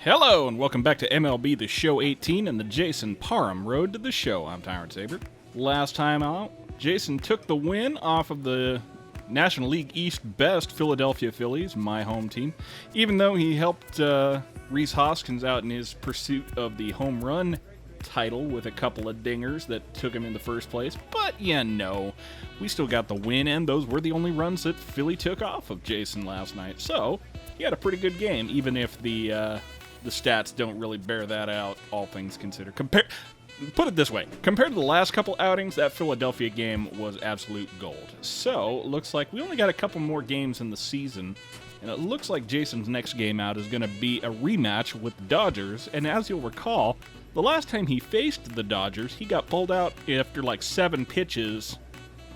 Hello, and welcome back to MLB The Show 18 and the Jason Parham Road to the Show. I'm Tyrant Saber. Last time out, Jason took the win off of the National League East best Philadelphia Phillies, my home team, even though he helped Rhys Hoskins out in his pursuit of the home run title with a couple of dingers that took him in the first place. But yeah, no, we still got the win, and those were the only runs that Philly took off of Jason last night. So he had a pretty good game, even if the stats don't really bear that out, all things considered. Put it this way, compared to the last couple outings, that Philadelphia game was absolute gold. So, looks like we only got a couple more games in the season, and it looks like Jason's next game out is going to be a rematch with the Dodgers, and as you'll recall, the last time he faced the Dodgers, he got pulled out after like 7 pitches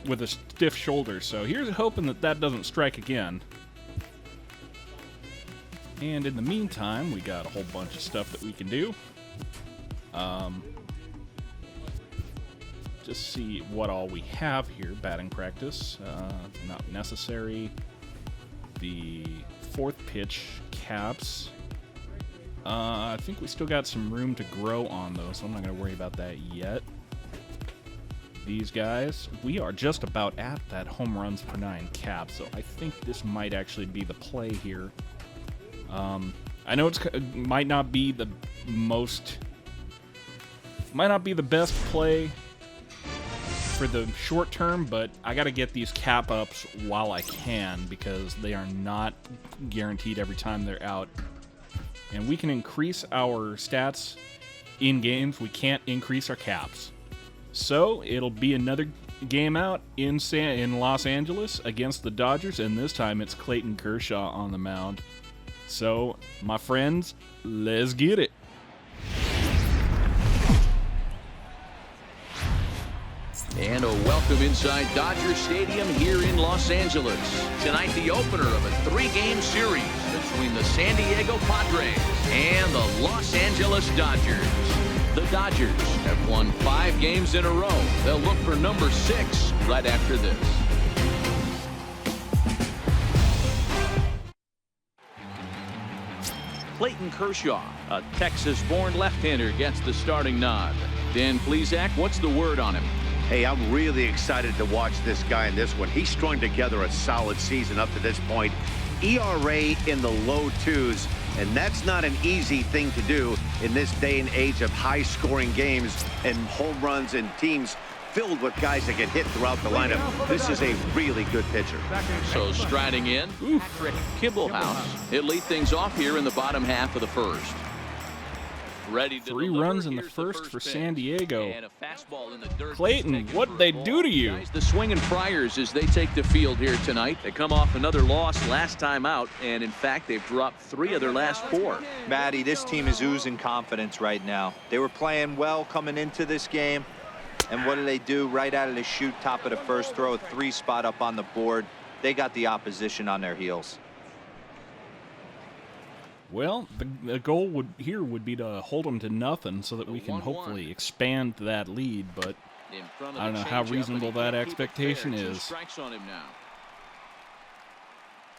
with a stiff shoulder, so here's hoping that that doesn't strike again. And in the meantime, we got a whole bunch of stuff that we can do. Just see what all we have here. Batting practice, not necessary. The 4th pitch caps. I think we still got some room to grow on those, so I'm not going to worry about that yet. These guys, we are just about at that home runs per 9 cap, so I think this might actually be the play here. I know it might not be the best play for the short term, but I got to get these cap ups while I can because they are not guaranteed every time they're out. And we can increase our stats in games. We can't increase our caps. So it'll be another game out in Los Angeles against the Dodgers, and this time it's Clayton Kershaw on the mound. So, my friends, let's get it. And a welcome inside Dodger Stadium here in Los Angeles. Tonight, the opener of a 3-game series between the San Diego Padres and the Los Angeles Dodgers. The Dodgers have won 5 games in a row. They'll look for number 6 right after this. Clayton Kershaw, a Texas-born left-hander, gets the starting nod. Dan Plesac, what's the word on him? Hey, I'm really excited to watch this guy in this one. He's strung together a solid season up to this point. ERA in the low 2s, and that's not an easy thing to do in this day and age of high-scoring games and home runs and teams filled with guys that get hit throughout the lineup. This is a really good pitcher. So striding in, Patrick Kibblehouse. He'll lead things off here in the bottom half of the first. Ready to 3 runs in the first for San Diego. Clayton, what'd they do to you? The swinging Friars as they take the field here tonight. They come off another loss last time out, and in fact, they've dropped 3 of their last 4. Matty, this team is oozing confidence right now. They were playing well coming into this game. And what do? Right out of the chute, top of the first, throw a 3 spot up on the board. They got the opposition on their heels. Well, the goal would be to hold them to nothing so that we can hopefully expand that lead, but I don't know how reasonable that expectation is.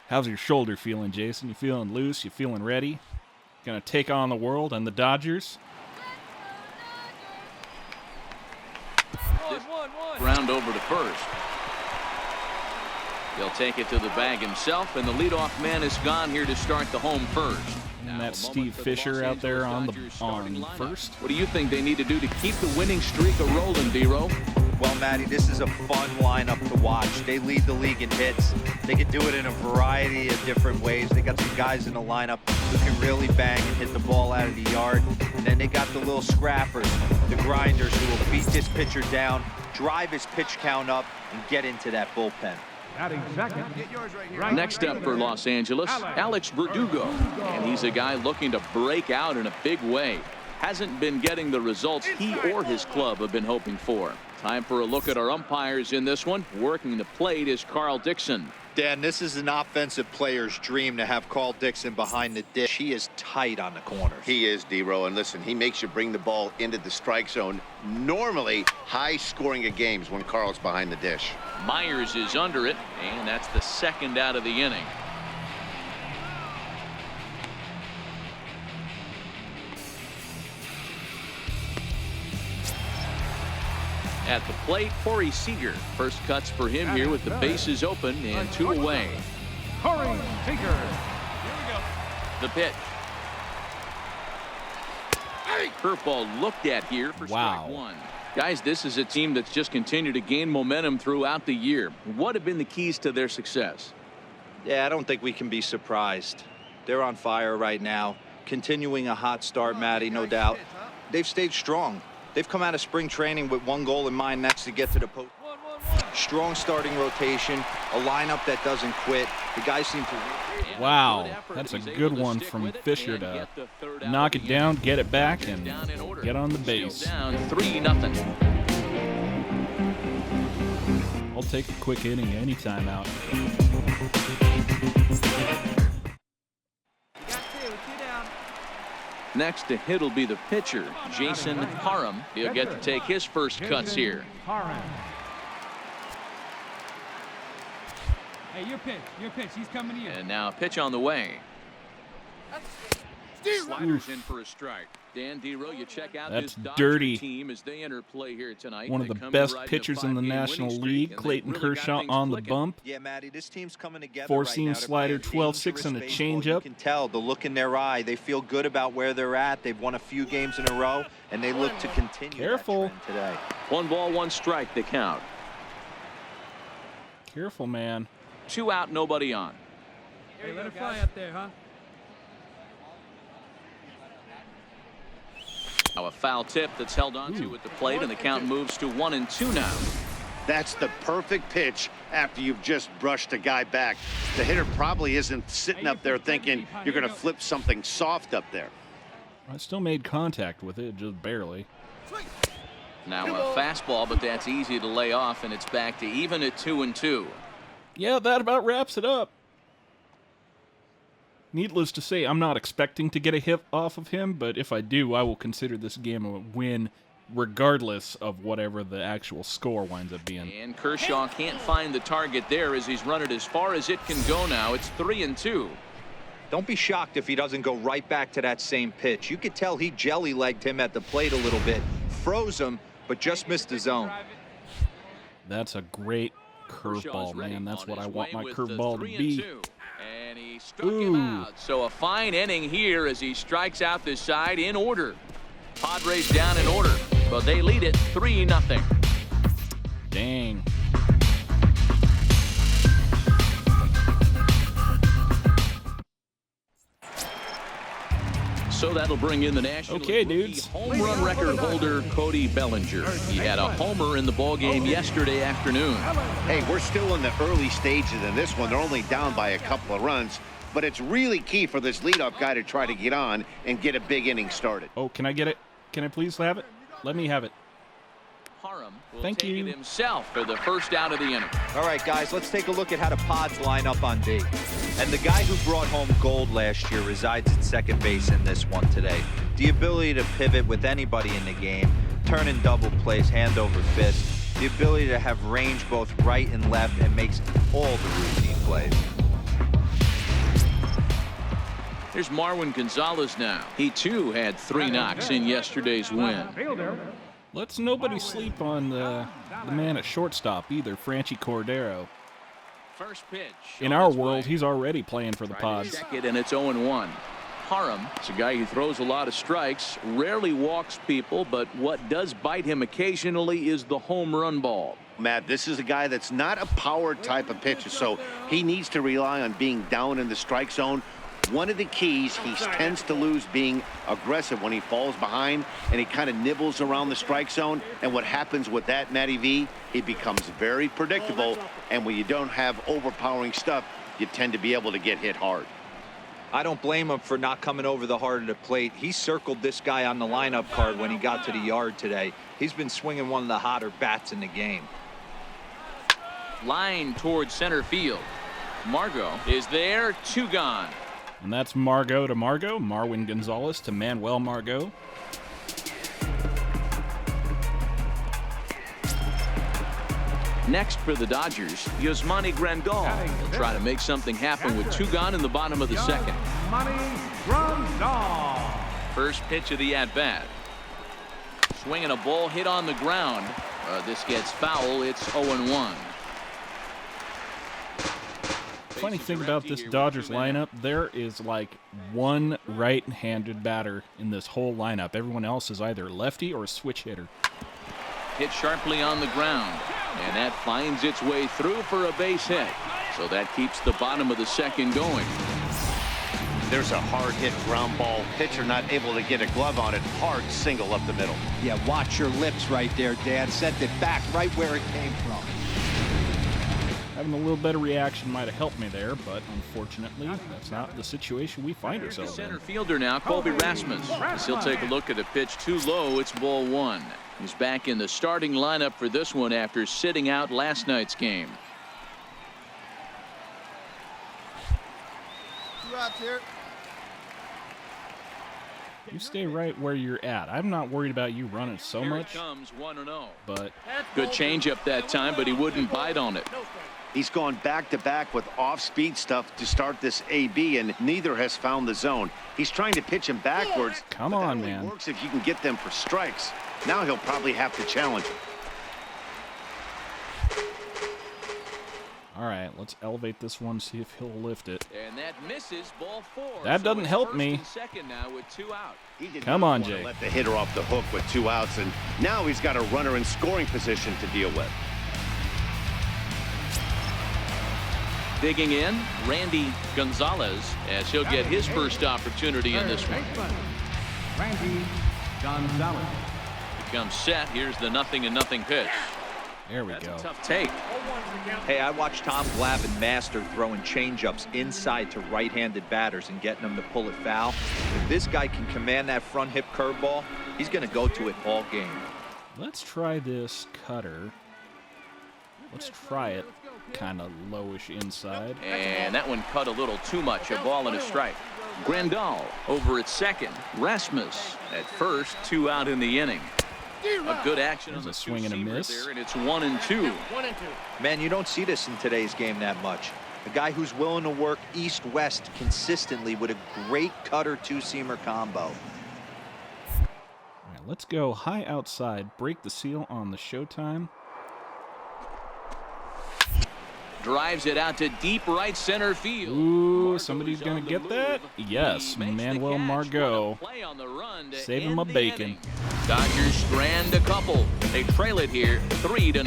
How's your shoulder feeling, Jason? You feeling loose? You feeling ready? Gonna take on the world and the Dodgers? Round over to first. He'll take it to the bag himself, and the leadoff man is gone here to start the home first. And that's Steve Fisher out there on first. What do you think they need to do to keep the winning streak a-rolling, D-Row? Well, Matty, this is a fun lineup to watch. They lead the league in hits. They can do it in a variety of different ways. They got some guys in the lineup who can really bang and hit the ball out of the yard. And then they got the little scrappers, the grinders, who will beat this pitcher down, drive his pitch count up, and get into that bullpen. Next up for Los Angeles, Alex Verdugo. And he's a guy looking to break out in a big way. Hasn't been getting the results he or his club have been hoping for. Time for a look at our umpires in this one. Working the plate is Carl Dixon. Dan, this is an offensive player's dream to have Carl Dixon behind the dish. He is tight on the corners. He is, D-Row, and listen, he makes you bring the ball into the strike zone. Normally, high scoring of games when Carl's behind the dish. Myers is under it, and that's the 2nd out of the inning. At the plate, Corey Seager. First cuts for him here with the bases open and 2 away. Corey Seager. The pitch. Curveball looked at here for strike 1. Guys, this is a team that's just continued to gain momentum throughout the year. What have been the keys to their success? Yeah, I don't think we can be surprised. They're on fire right now. Continuing a hot start, Matty, no doubt. They've stayed strong. They've come out of spring training with one goal in mind, that's to get to the post. Strong starting rotation, a lineup that doesn't quit. The guys seem to... Wow, that's a good one from Fisher to knock it down, get it back, and get on the base. Down 3-0. I'll take a quick inning anytime out. Next to hit will be the pitcher, Jason Parham. He'll get to take his first cuts here. Hey, your pitch, he's coming to you. And now a pitch on the way. Sliders in for a strike. Dan Dero, you check out That's this Dodger dirty. team as they enter play here tonight. One of They the come best riding a pitchers in the 5-game National winning League, streak, and Clayton they've really got Kershaw things on the clicking. bump. Yeah, Matty, this team's coming together Four-seam right now to slider, play 12-6 and a dangerous baseball. changeup. You can tell the look in their eye. They feel good about where they're at. They've won a few games in a row, and they look to continue Careful. that trend today. 1 ball, 1 strike, the count. Careful, man. 2 out, nobody on. Hey, let it fly up there, huh? Now a foul tip that's held onto at the plate, and the count moves to 1-2 now. That's the perfect pitch after you've just brushed a guy back. The hitter probably isn't sitting up there thinking you're going to flip something soft up there. I still made contact with it, just barely. Now a fastball, but that's easy to lay off, and it's back to even at 2-2. Yeah, that about wraps it up. Needless to say, I'm not expecting to get a hit off of him, but if I do, I will consider this game a win regardless of whatever the actual score winds up being. And Kershaw can't find the target there as he's run it as far as it can go now. It's 3-2. Don't be shocked if he doesn't go right back to that same pitch. You could tell he jelly-legged him at the plate a little bit, froze him, but just missed the zone. That's a great curveball, man. That's what I want my curveball to be. And he struck him out. So a fine inning here as he strikes out this side in order. Padres down in order, but they lead it 3-0. Dang. So that'll bring in the National Okay, Rookie dudes. home run record holder Cody Bellinger. He had a homer in the ballgame yesterday afternoon. Hey, we're still in the early stages in this one. They're only down by a couple of runs, but it's really key for this leadoff guy to try to get on and get a big inning started. Oh, can I get it? Can I please have it? Let me have it. Parham will Thank take you. it himself for the first out of the inning. All right, guys, let's take a look at how the Pods line up on D. And the guy who brought home gold last year resides at second base in this one today. The ability to pivot with anybody in the game, turn in double plays, hand over fist. The ability to have range both right and left and makes all the routine plays. Here's Marwin Gonzalez now. He too had 3 knocks in yesterday's win. Let's nobody sleep on the man at shortstop either, Franchi Cordero. First pitch. In our world, he's already playing for the Pods. Check it, and it's 0-1. Parham is a guy who throws a lot of strikes, rarely walks people, but what does bite him occasionally is the home run ball. Matt, this is a guy that's not a power type of pitcher, so he needs to rely on being down in the strike zone. One of the keys, he tends to lose being aggressive when he falls behind and he kind of nibbles around the strike zone. And what happens with that, Matty V, he becomes very predictable. And when you don't have overpowering stuff, you tend to be able to get hit hard. I don't blame him for not coming over the heart of the plate. He circled this guy on the lineup card when he got to the yard today. He's been swinging one of the hotter bats in the game. Line towards center field. Margot is there, 2 gone. And that's Margot to Margot, Marwin Gonzalez to Manuel Margot. Next for the Dodgers, Yasmani Grandal. He'll try to make something happen with 2 gone in the bottom of the second. First pitch of the at-bat. Swinging a ball hit on the ground. This gets foul. It's 0-1. Funny thing about this Dodgers lineup, there is like one right-handed batter in this whole lineup. Everyone else is either lefty or switch hitter. Hit sharply on the ground, and that finds its way through for a base hit. So that keeps the bottom of the second going. There's a hard hit ground ball. Pitcher not able to get a glove on it. Hard single up the middle. Yeah, watch your lips right there, Dan. Sent it back right where it came from. Having a little better reaction might have helped me there, but unfortunately, that's not the situation we find ourselves in. Center fielder now, Colby Rasmus. As he'll take a look at a pitch too low. It's ball one. He's back in the starting lineup for this one after sitting out last night's game. 2 outs here. You stay right where you're at. I'm not worried about you running so much, but good changeup that time, but he wouldn't bite on it. He's gone back-to-back with off-speed stuff to start this AB, and neither has found the zone. He's trying to pitch him backwards. Come but that on, only man. works if you can get them for strikes. Now he'll probably have to challenge him. all right, let's elevate this one, see if he'll lift it. And that misses, ball 4. That doesn't help me. Second now with 2 out. Come on, Jay. Jay. Let the hitter off the hook with 2 outs, and now he's got a runner in scoring position to deal with. Digging in, Randy Gonzalez, as he'll get his first opportunity in this one. Randy Gonzalez. Becomes set. Here's the 0-0 pitch. There we That's go. a tough take. Hey, I watched Tom Glavine master throwing changeups inside to right-handed batters and getting them to pull it foul. If this guy can command that front hip curveball, he's going to go to it all game. Let's try this cutter. Let's try it kind of lowish inside. And that one cut a little too much. A ball and a strike. Grandal over at second. Rasmus at first. 2 out in the inning. A good action on the swing and a miss there, and it's 1-2. Man, you don't see this in today's game that much. A guy who's willing to work east-west consistently with a great cutter two-seamer combo. All right, let's go high outside. Break the seal on the showtime. Drives it out to deep right center field. Ooh, somebody's going to get that? Yes, Manuel Margot. Save him a bacon. Dodgers strand a couple. They trail it here 3-0.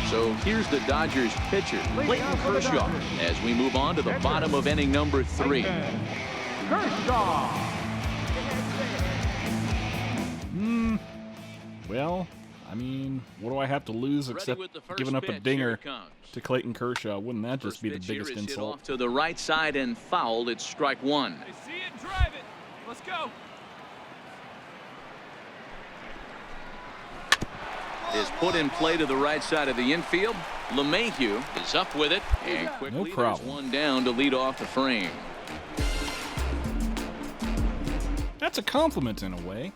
So here's the Dodgers pitcher, Clayton Kershaw, as we move on to the bottom of inning number 3. Kershaw. Well, I mean, what do I have to lose except giving up a dinger to Clayton Kershaw? Wouldn't that just be the biggest insult? Off to the right side and fouled. It's strike 1. I see it, drive it. Let's go. Is put in play to the right side of the infield. LeMahieu is up with it, and quickly there's one down to lead off the frame. That's a compliment in a way.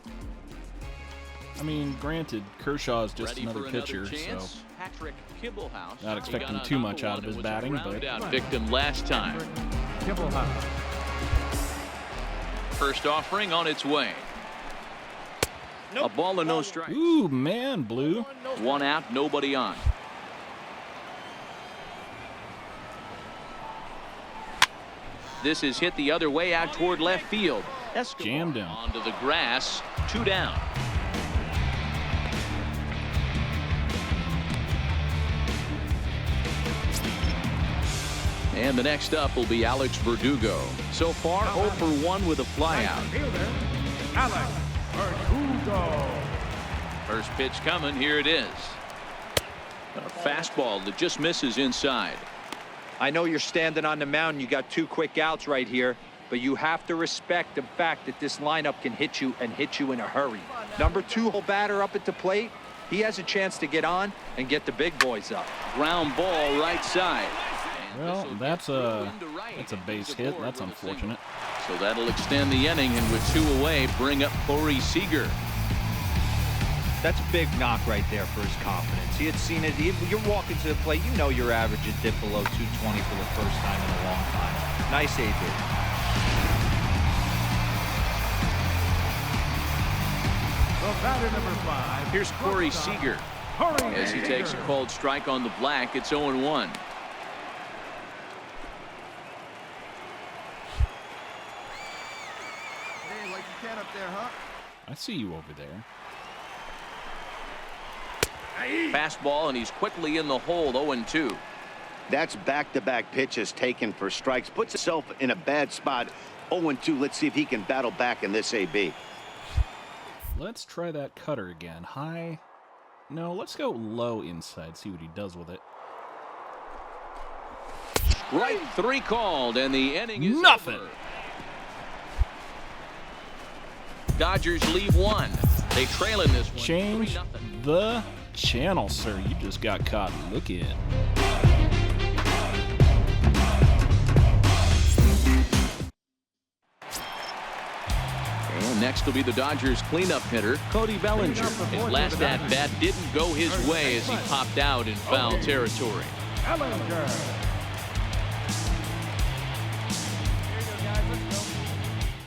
I mean, granted, Kershaw is just another pitcher, so not expecting too much out of his batting, but victim last time. First offering on its way. A ball and no strikes. Ooh, man, Blue. 1 out, nobody on. This is hit the other way out toward left field. Jammed him. Onto the grass. 2 down. And the next up will be Alex Verdugo. So far, 0 for 1 with a flyout. Alex Verdugo. First pitch coming. Here it is. A fastball that just misses inside. I know you're standing on the mound. You got 2 quick outs right here, but you have to respect the fact that this lineup can hit you and hit you in a hurry. Number 2 hole batter up at the plate. He has a chance to get on and get the big boys up. Ground ball right side. Well, that's a base hit. That's unfortunate. So that'll extend the inning, and with 2 away, bring up Corey Seager. That's a big knock right there for his confidence. He had seen it. You're walking to the plate. You know your average is dipped below 220 for the first time in a long time. Nice AB. The batter number 5. Here's Corey Seager. As he takes a cold strike on the black, it's 0-1. Hey, like you can up there, huh? I see you over there. Fastball, and he's quickly in the hole, 0-2. That's back-to-back pitches taken for strikes. Puts himself in a bad spot. 0-2. Let's see if he can battle back in this AB. Let's try that cutter again. High. No, let's go low inside. See what he does with it. Strike 3 called, and the inning is Nothing. over. Dodgers leave 1. They trail in this one. Change 3-0. the channel, sir. You just got caught looking. And next will be the Dodgers cleanup hitter, Cody Bellinger. His last at-bat didn't go his way as he popped out in foul territory. Bellinger.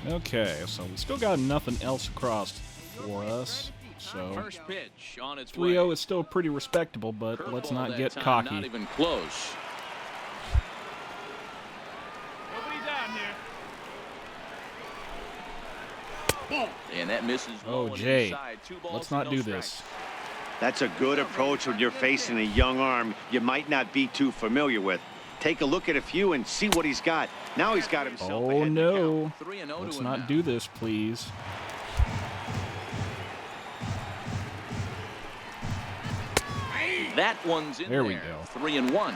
Okay, so we still got nothing else across for us. So First pitch on its way. 3-0 is still pretty respectable, but let's Curveball not that get time, cocky. Not even close. Nobody down here. And that misses. Oh, low and Jay, inside. 2 balls let's and not no do strikes. this. That's a good approach when you're facing a young arm you might not be too familiar with. Take a look at a few and see what he's got. Now he's got himself Oh, ahead in the count. no. 3-0 Let's to him not now. do this, please. That one's in There we go. 3-1.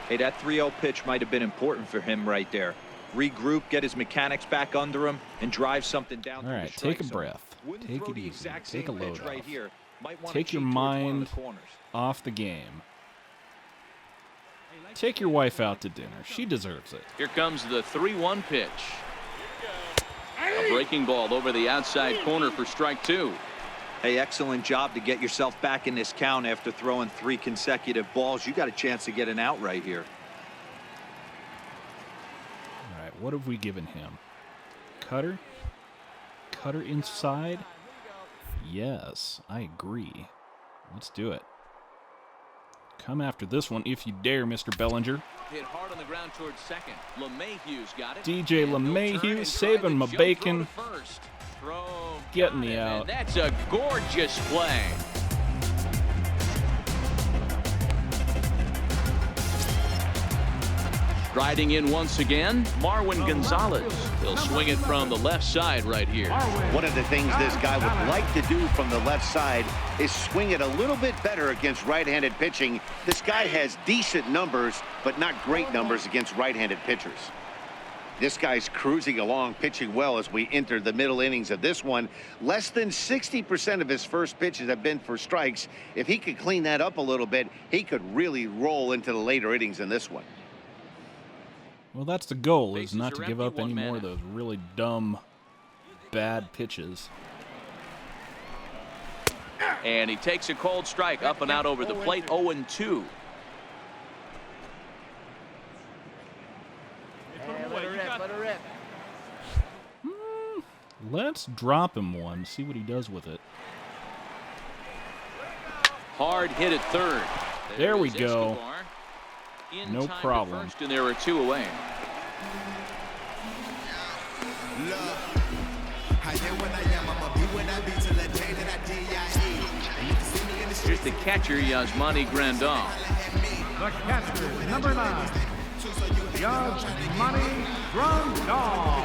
Hey, that 3-0 pitch might have been important for him right there. Regroup, get his mechanics back under him, and drive something down. All right, take a breath. Take it easy. Take a load off. Take your mind off the game. Take your wife out to dinner. She deserves it. Here comes the 3-1 pitch. A breaking ball over the outside corner for strike 2. Hey, excellent job to get yourself back in this count after throwing 3 consecutive balls. You got a chance to get an out right here. All right, what have we given him? Cutter? Cutter inside? Yes, I agree. Let's do it. Come after this one if you dare, Mr. Bellinger. Hit hard on the ground towards second. LeMahieu's got it. DJ And he'll LeMahieu turn and saving try the my jump bacon. throw to first. Throw Getting got me him, out. and that's a gorgeous play. Striding in once again, Marwin Gonzalez. He'll swing it from the left side right here. One of the things this guy would like to do from the left side is swing it a little bit better against right-handed pitching. This guy has decent numbers, but not great numbers against right-handed pitchers. This guy's cruising along, pitching well as we enter the middle innings of this one. Less than 60% of his first pitches have been for strikes. If he could clean that up a little bit, he could really roll into the later innings in this one. Well, that's the goal, is Bases not to are give empty, up any 1 man more of out. those really dumb, bad pitches. And he takes a cold strike up and out over the plate, 0-2. Let's drop him one, see what he does with it. Hard hit at third. There we is go. Escobar. In No time to problem. First, and there are 2 away. Here's the catcher, Yasmani Grandal. The catcher, number 9. Yasmani Grandal.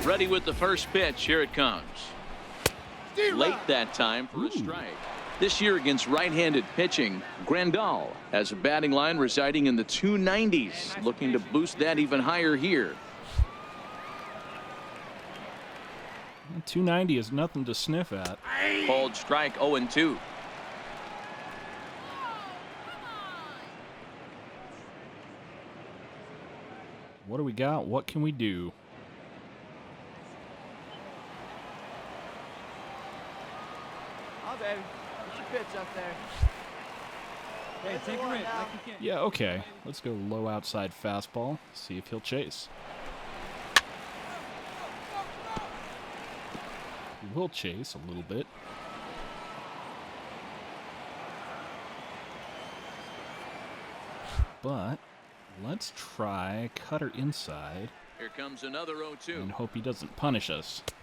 Ready with the first pitch. Here it comes. Late that time for a strike. This year against right-handed pitching, Grandal has a batting line residing in the 290s, looking to boost that even higher here. 290 is nothing to sniff at. Called strike, 0-2. What do we got? What can we do? Oh, baby. Get your pitch up there. Hey, take a hit like you can. Yeah, okay. Let's go low outside fastball. See if he'll chase. He will chase a little bit. But let's try cutter inside Here comes another 0-2. and hope he doesn't punish us. Did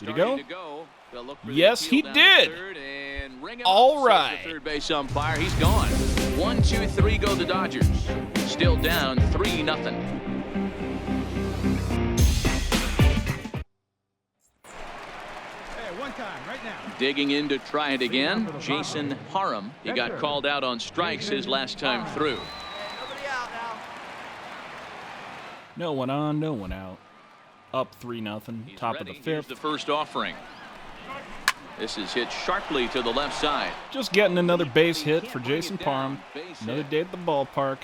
he Starting go? to go. They'll look for the Yes, appeal he down did. to third and ring him All up, says right. the third base umpire. He's gone. 1, 2, 3 go the Dodgers. Still down 3-0. Hey, one time, right now. Digging in to try it again, Jason Parham. He got called out on strikes his last time through. Nobody out now. No one on, no one out. Up 3-0. He's Top ready. of the Here's fifth. the first offering. This is hit sharply to the left side. Just getting another base hit Can't for bring it Jason down. Parham. Base Another hit. day at the ballpark.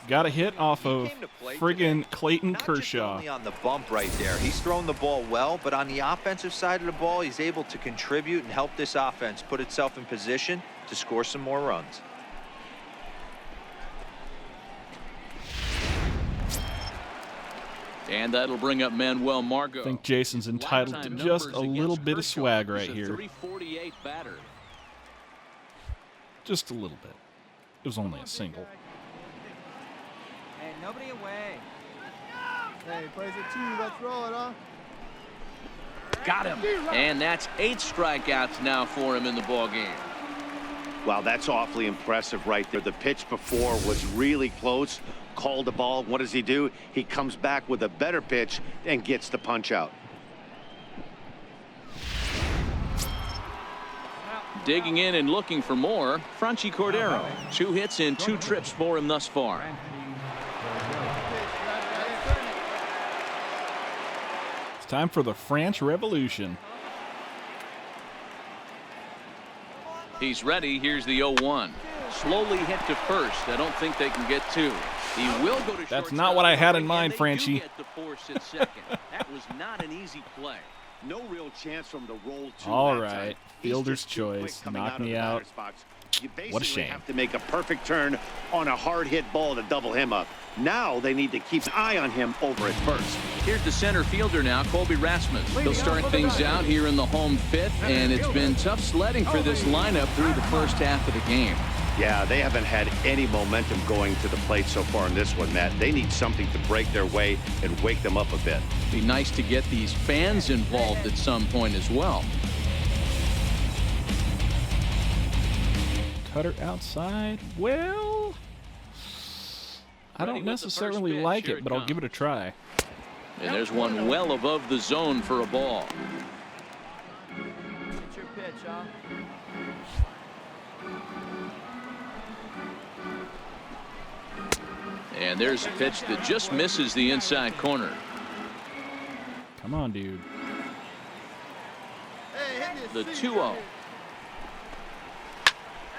Got a hit off of came to play friggin' Clayton Not just Kershaw. only on the bump right there. He's thrown the ball well, but on the offensive side of the ball, he's able to contribute and help this offense put itself in position to score some more runs. And that'll bring up Manuel Margot. I think Jason's entitled to Lifetime just numbers a little against bit of Kershaw. swag right He's a here. 348 batter. Just a little bit. It was only a single. Hey, nobody away. Hey, plays it 2. Let's roll it, huh? Got him. And that's 8 strikeouts now for him in the ballgame. Wow, that's awfully impressive right there. The pitch before was really close. Called the ball. What does he do? He comes back with a better pitch and gets the punch out. Digging in and looking for more, Franchy Cordero. 2 hits and 2 trips for him thus far. It's time for the French Revolution. He's ready. Here's the 0-1. Slowly hit to first. I don't think they can get 2. He will go to That's shortstop not what I had in and mind, they do Frenchie. get the force at second. That was not an easy play. No real chance from the roll two. All that right. time. He's Fielder's just too quick choice. coming Knock out of me the out. batter's box. You What a basically shame. have to make a perfect turn on a hard hit ball to double him up. Now they need to keep an eye on him over at first. Here's the center fielder now, Colby Rasmus. He'll start things out here in the home fifth, and it's been tough sledding for this lineup through the first half of the game. Yeah, they haven't had any momentum going to the plate so far in this one, Matt. They need something to break their way and wake them up a bit. Be nice to get these fans involved at some point as well. Cutter outside. Well, I Ready don't with the first necessarily pitch. like Here it, it but I'll give it a comes. try. And there's one well above the zone for a ball. Get your pitch, huh? And there's a pitch that just misses the inside corner. Come on, dude. Hey, hit The this 2-0.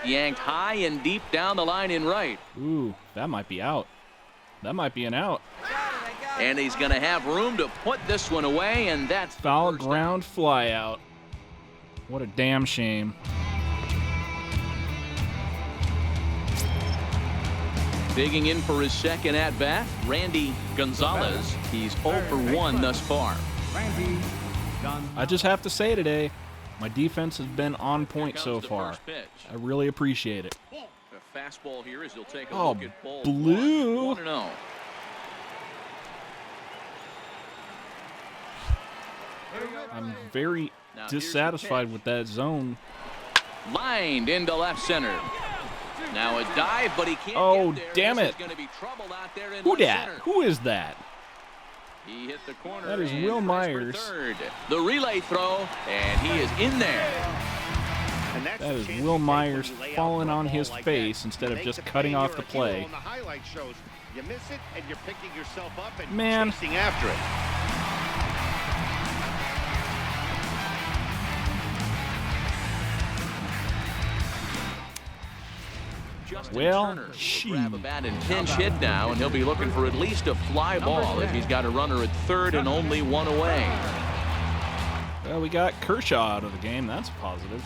Yanked high and deep down the line in right. Ooh, that might be out. That might be an out. And he's going to have room to put this one away, and that's the Foul first ground fly out. What a damn shame. Digging in for his second at-bat, Randy Gonzalez. He's 0 for 1 thus far. Randy Gunn. I just have to say today, my defense has been on Here point comes so the far. first pitch. I really appreciate it. A fastball here as he'll take a Oh, look at ball blue. 1-0. I'm very Now here's the dissatisfied pitch. with that zone. Lined into left center. Now a dive, but he can't Oh, get there. damn This it. is going to be trouble out there in Who left dat? center. Who is that? He hit the corner. That is and Will tries for Myers. third. The relay throw, and he is in there. And that's That the is chance Will you take when Myers you lay out falling for a on ball his like face that. instead You of make just the cutting play, off you're the a hero play. on the highlight shows. You miss it, and you're picking yourself up and Man. chasing after it. Justin Well, Turner will grab a bat and pinch hit now, and he'll be looking for at least a fly ball as he's got a runner at third and only one away. Well, we got Kershaw out of the game. That's positive.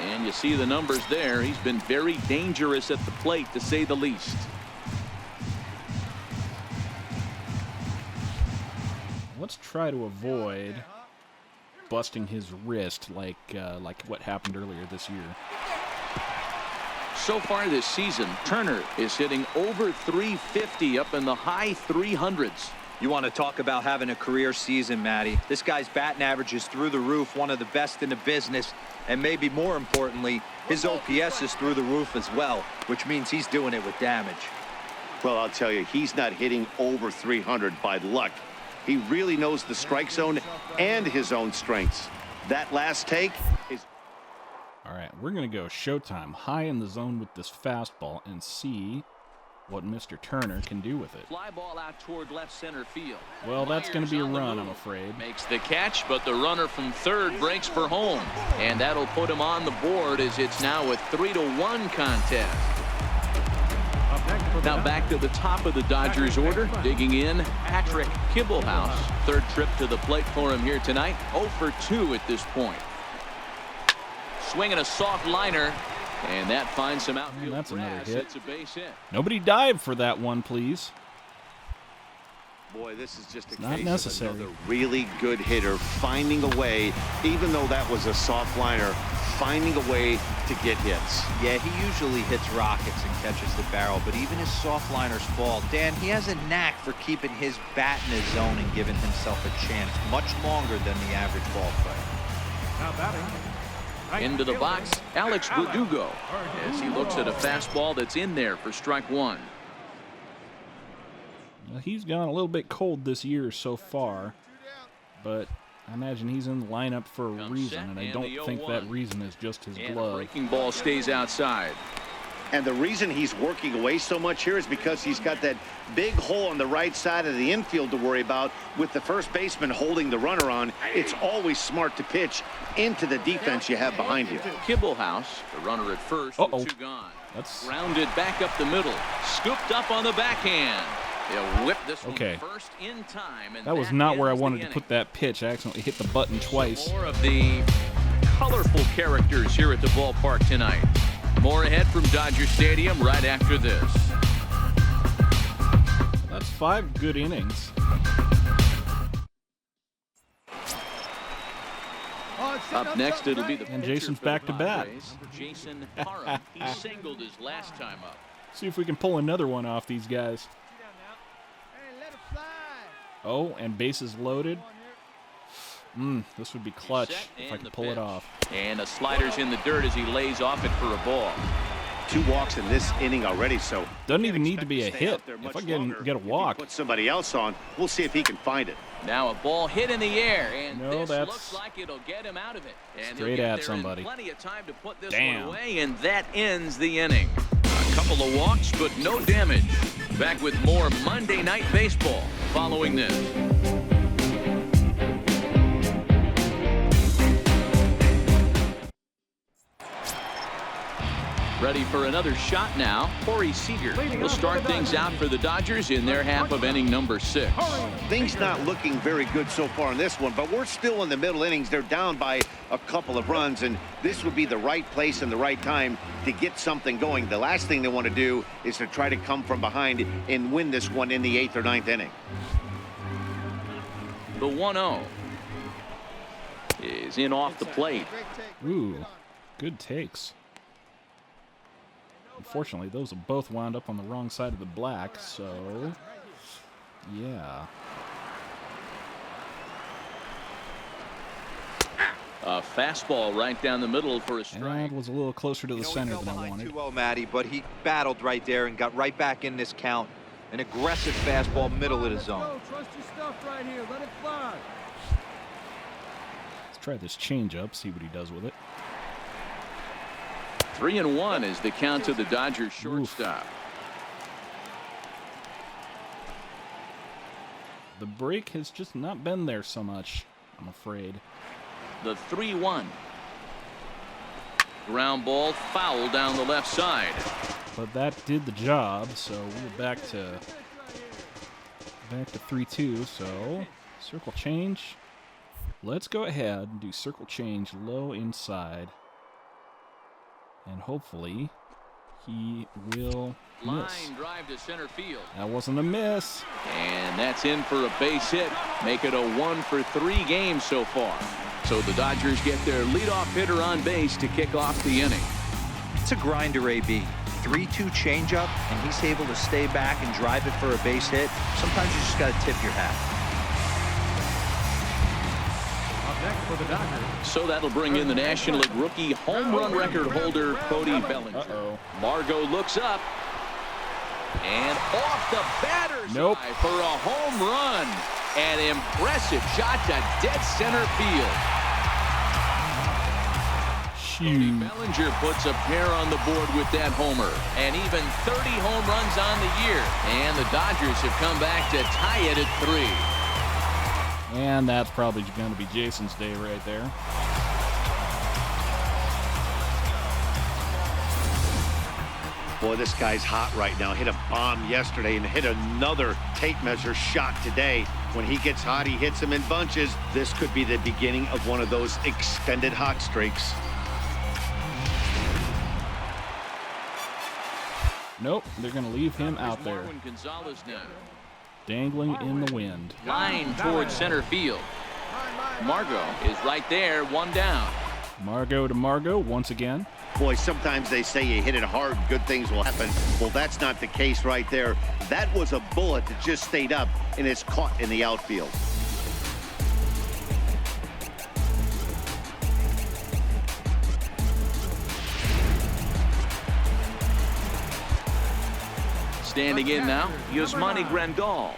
And you see the numbers there. He's been very dangerous at the plate, to say the least. Let's try to avoid busting his wrist like what happened earlier this year. So far this season, Turner is hitting over 350, up in the high 300s. You want to talk about having a career season, Matty. This guy's batting average is through the roof, one of the best in the business, and maybe more importantly, his OPS is through the roof as well, which means he's doing it with damage. Well, I'll tell you, he's not hitting over 300 by luck. He really knows the strike zone and his own strengths. That last take is... All right, we're going to go showtime, high in the zone with this fastball, and see what Mr. Turner can do with it. Fly ball out toward left center field. Well, that's going to be a Myers on the run, move. I'm afraid. Makes the catch, but the runner from third breaks for home. And that'll put him on the board as it's now a 3-1 contest. Now back to the top of the Dodgers order. Digging in, Patrick Kibblehouse. Third trip to the plate for him here tonight. 0 for 2 at this point. Swinging a soft liner. And that finds some outfield that's another grass. hit. It's a base hit. Nobody dive for that one, please. Boy, this is just a Not case necessary. of another really good hitter finding a way, even though that was a soft liner, finding a way to get hits. Yeah, he usually hits rockets and catches the barrel, but even his soft liners fall. Dan, he has a knack for keeping his bat in his zone and giving himself a chance much longer than the average ball player. Now batting. Into the box, Alex Verdugo, as he looks at a fastball that's in there for strike one. Well, he's gone a little bit cold this year so far, but I imagine he's in the lineup for a reason, and I don't think that reason is just his And a glove. breaking ball stays outside. And the reason he's working away so much here is because he's got that big hole on the right side of the infield to worry about with the first baseman holding the runner on. It's always smart to pitch into the defense you have behind you. Kibblehouse, the runner at first with two gone. That's Grounded back up the middle. Scooped up on the backhand. They'll whip this okay. one first in time. And that was not where I ends the wanted to inning. put that pitch. I accidentally hit the button twice. More of the colorful characters here at the ballpark tonight. More ahead from Dodger Stadium right after this. That's 5 good innings. Up next, it'll be the And pitcher Jason's for the back to bat. Padres, Jason Parham. He singled his last time up. See if we can pull another one off these guys. Hey, let it fly. Oh, and bases loaded. This would be clutch Set if I and could the pull it pitch. off. And a slider's in the dirt as he lays off it for a ball. 2 walks in this inning already, so Doesn't even need to be a expect to stay hit. out there If much I longer. get a If he walk, puts somebody else on, we'll see if he can find it. Now a ball hit in the air, and No, this that's looks like it'll get him out of it. And straight he'll get at there somebody. in plenty of time to put this Damn. one away, and that ends the inning. A couple of walks, but no damage. Back with more Monday Night Baseball following this. Ready for another shot now. Corey Seager will start things out for the Dodgers in their half of inning number 6. Things not looking very good so far in this one, but we're still in the middle innings. They're down by a couple of runs, and this would be the right place and the right time to get something going. The last thing they want to do is to try to come from behind and win this one in the 8th or 9th inning. The 1-0 is in off the plate. Great take. ooh, good takes. Unfortunately, those have both wound up on the wrong side of the black, so yeah. A fastball right down the middle for a And strike. was a little closer to the You know, he center fell than I behind wanted. 2-0, Matty, but he battled right there and got right back in this count. An aggressive fastball, middle of the zone. Go, trust your stuff right here. Let it fly. Let's try this changeup, see what he does with it. 3-1 is the count to the Dodgers shortstop. The break has just not been there so much, I'm afraid. The 3-1. Ground ball foul down the left side. But that did the job, so we're back to 3-2. So circle change. Let's go ahead and do circle change low inside. And hopefully he will miss. Line drive to center field. That wasn't a miss. And that's in for a base hit. Make it a 1-for-3 game so far. So the Dodgers get their leadoff hitter on base to kick off the inning. It's a grinder, AB. 3-2 changeup, and he's able to stay back and drive it for a base hit. Sometimes you just got to tip your hat. For the Dodgers. So that'll bring in the National League rookie home run record holder, Cody Bellinger. Uh-oh. Margot looks up. And off the batter's Nope. eye for a home run. An impressive shot to dead center field. Cody Bellinger puts a pair on the board with that homer. And even 30 home runs on the year. And the Dodgers have come back to tie it at 3. And that's probably going to be Jason's day right there. Boy, this guy's hot right now. Hit a bomb yesterday and hit another tape measure shot today. When he gets hot, he hits them in bunches. This could be the beginning of one of those extended hot streaks. Nope, they're going to leave him out there, dangling in the wind. Line towards center field. Margot is right there, one down. Margot to Margot once again. Boy, sometimes they say you hit it hard, good things will happen. Well, that's not the case right there. That was a bullet that just stayed up and is caught in the outfield. Standing in now, Yasmani Grandal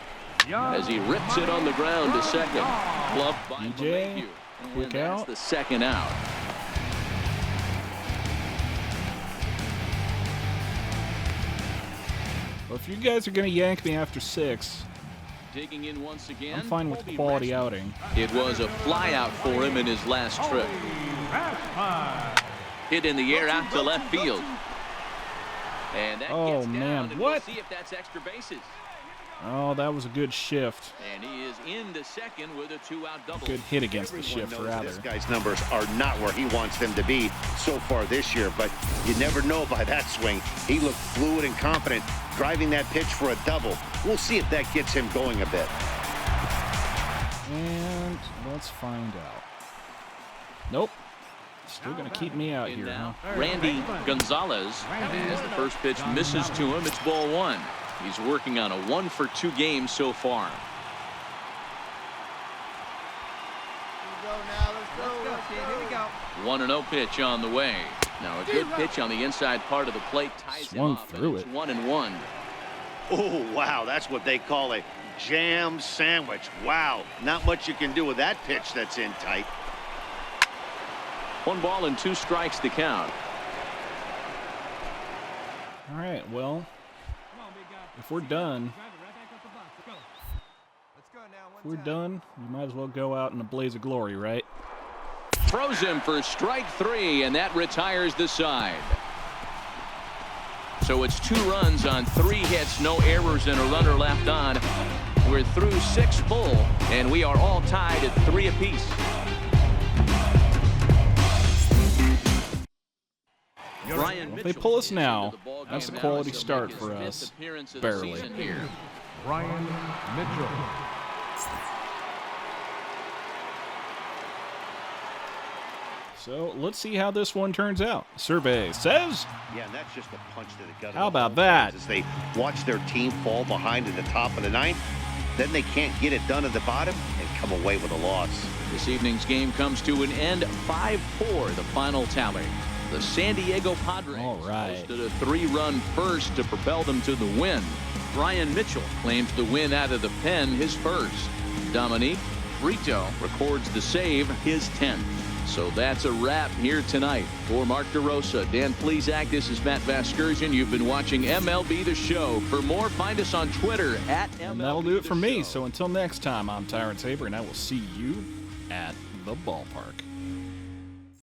as he rips it on the ground to second. Gloved by DJ, LeMahieu. quick And that's out. the second out. Well, if you guys are going to yank me after 6, Digging in once again. I'm fine with the Colby quality Reshman. outing. It was a flyout for him in his last trip. Hit in the air out to left field. And that Oh, gets down, man, and what? We'll see if that's extra bases. Oh, that was a good shift. And he is into second with a 2-out double. Good hit against the Everyone shift, knows rather. this guy's numbers are not where he wants them to be so far this year, but you never know by that swing. He looked fluid and confident, driving that pitch for a double. We'll see if that gets him going a bit. And let's find out. Nope. Still going to keep me out And here, huh? now, Randy Gonzalez, as the first pitch misses to him, it's ball 1. He's working on a 1-for-2 game so far. Here we go. 1-0 pitch on the way. Now a good pitch on the inside part of the plate ties him Swung up. and through it's it. 1-1. Oh, wow, that's what they call a jam sandwich. Wow, not much you can do with that pitch that's in tight. 1 ball and 2 strikes to count. All right, well, if we're done, we might as well go out in a blaze of glory, right? Throws him for strike 3, and that retires the side. So it's 2 runs on 3 hits, no errors, and a runner left on. We're through 6 full, and we are all tied at 3 apiece. Ryan If they pull us now, that's a quality start for us. Barely. Ryan Mitchell. So let's see how this one turns out. Survey says, Yeah, and that's just a punch to the gut. How about that? As they watch their team fall behind in the top of the 9th, then they can't get it done at the bottom and come away with a loss. This evening's game comes to an end, 5-4, the final tally. The San Diego Padres All right. posted a 3-run first to propel them to the win. Brian Mitchell claims the win out of the pen, his first. Dominique Brito records the save, his 10th. So that's a wrap here tonight. For Mark DeRosa, Dan Plesac, this is Matt Vasgersian. You've been watching MLB The Show. For more, find us on Twitter at MLB and that'll do it for The me. Show. So until next time, I'm Tyrant Saber, and I will see you at the ballpark.